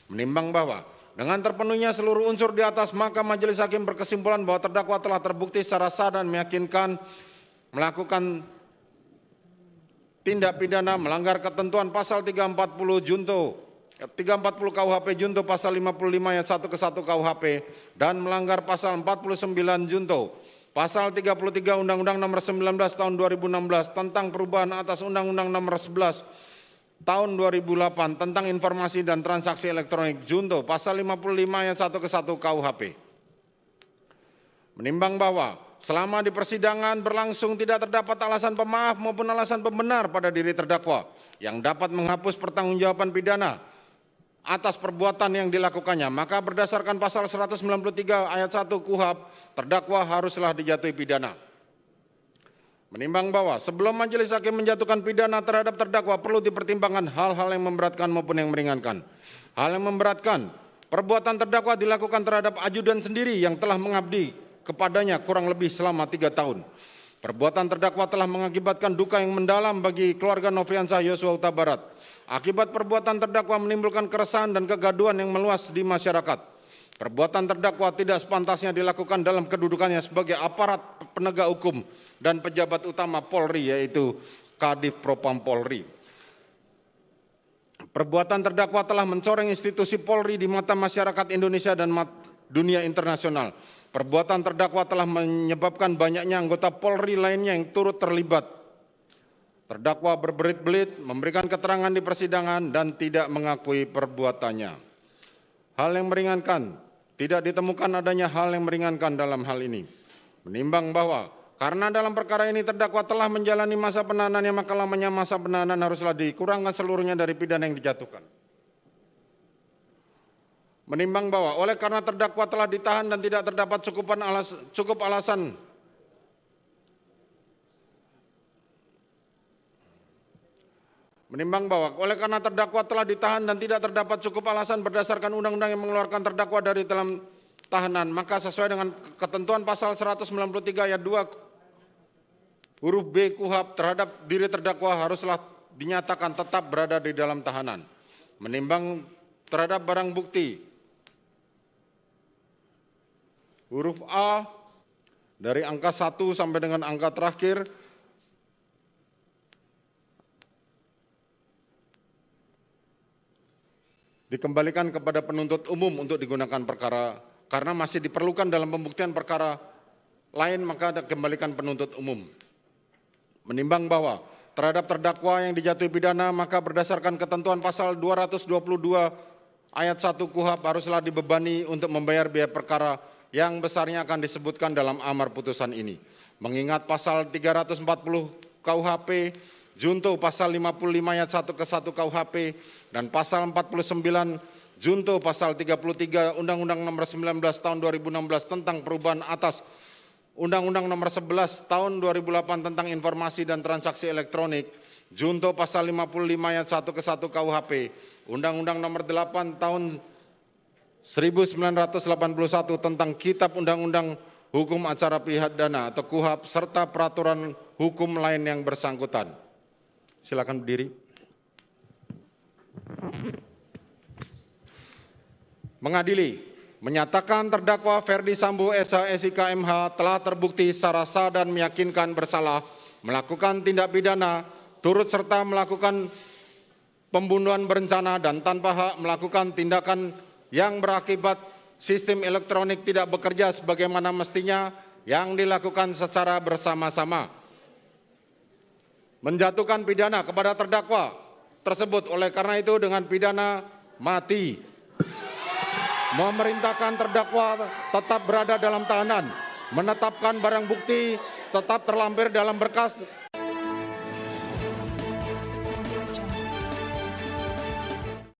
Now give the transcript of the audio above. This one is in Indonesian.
Menimbang bahwa dengan terpenuhnya seluruh unsur di atas, maka majelis hakim berkesimpulan bahwa terdakwa telah terbukti secara sah dan meyakinkan melakukan tindak pidana melanggar ketentuan pasal 340 KUHP junto pasal 55 ayat 1 ke 1 KUHP dan melanggar pasal 49 junto pasal 33 Undang-Undang Nomor 19 Tahun 2016 tentang perubahan atas Undang-Undang Nomor 11 Tahun 2008 tentang informasi dan transaksi elektronik junto pasal 55 ayat 1 ke 1 KUHP. Menimbang bahwa selama di persidangan berlangsung tidak terdapat alasan pemaaf maupun alasan pembenar pada diri terdakwa yang dapat menghapus pertanggungjawaban pidana atas perbuatan yang dilakukannya, maka berdasarkan pasal 193 ayat 1 KUHP, terdakwa haruslah dijatuhi pidana. Menimbang bahwa sebelum majelis hakim menjatuhkan pidana terhadap terdakwa perlu dipertimbangkan hal-hal yang memberatkan maupun yang meringankan. Hal yang memberatkan, perbuatan terdakwa dilakukan terhadap ajudan sendiri yang telah mengabdi kepadanya kurang lebih selama 3 tahun. Perbuatan terdakwa telah mengakibatkan duka yang mendalam bagi keluarga Nofriansah Yosua Huta Barat. Akibat perbuatan terdakwa menimbulkan keresahan dan kegaduhan yang meluas di masyarakat. Perbuatan terdakwa tidak sepantasnya dilakukan dalam kedudukannya sebagai aparat penegak hukum dan pejabat utama Polri, yaitu Kadif Propam Polri. Perbuatan terdakwa telah mencoreng institusi Polri di mata masyarakat Indonesia dan dunia internasional. Perbuatan terdakwa telah menyebabkan banyaknya anggota Polri lainnya yang turut terlibat. Terdakwa berbelit-belit memberikan keterangan di persidangan dan tidak mengakui perbuatannya. Hal yang meringankan, tidak ditemukan adanya hal yang meringankan dalam hal ini. Menimbang bahwa karena dalam perkara ini terdakwa telah menjalani masa penahanannya, maka lamanya masa penahanan haruslah dikurangkan seluruhnya dari pidana yang dijatuhkan. Menimbang bahwa oleh karena terdakwa telah ditahan dan tidak terdapat cukup alasan Menimbang bahwa oleh karena terdakwa telah ditahan dan tidak terdapat cukup alasan berdasarkan undang-undang yang mengeluarkan terdakwa dari dalam tahanan, maka sesuai dengan ketentuan pasal 193 ayat 2 huruf B KUHP terhadap diri terdakwa haruslah dinyatakan tetap berada di dalam tahanan. Menimbang terhadap barang bukti huruf A dari angka 1 sampai dengan angka terakhir dikembalikan kepada penuntut umum untuk digunakan perkara, karena masih diperlukan dalam pembuktian perkara lain, maka dikembalikan penuntut umum. Menimbang bahwa terhadap terdakwa yang dijatuhi pidana, maka berdasarkan ketentuan pasal 222 ayat 1 KUHP haruslah dibebani untuk membayar biaya perkara yang besarnya akan disebutkan dalam amar putusan ini. Mengingat pasal 340 KUHP junto pasal 55 ayat 1 ke 1 KUHP dan pasal 49 junto pasal 33 Undang-Undang Nomor 19 Tahun 2016 tentang perubahan atas Undang-Undang Nomor 11 Tahun 2008 tentang informasi dan transaksi elektronik junto pasal 55 ayat 1 ke 1 KUHP, Undang-Undang Nomor 8 Tahun 1981 tentang Kitab Undang-Undang Hukum Acara Pidana atau KUHP serta peraturan hukum lain yang bersangkutan. Silakan berdiri. Mengadili, menyatakan terdakwa Ferdi Sambo SH SIK MH telah terbukti secara sah dan meyakinkan bersalah melakukan tindak pidana turut serta melakukan pembunuhan berencana dan tanpa hak melakukan tindakan yang berakibat sistem elektronik tidak bekerja sebagaimana mestinya yang dilakukan secara bersama-sama. Menjatuhkan pidana kepada terdakwa tersebut oleh karena itu dengan pidana mati. Memerintahkan terdakwa tetap berada dalam tahanan, menetapkan barang bukti tetap terlampir dalam berkas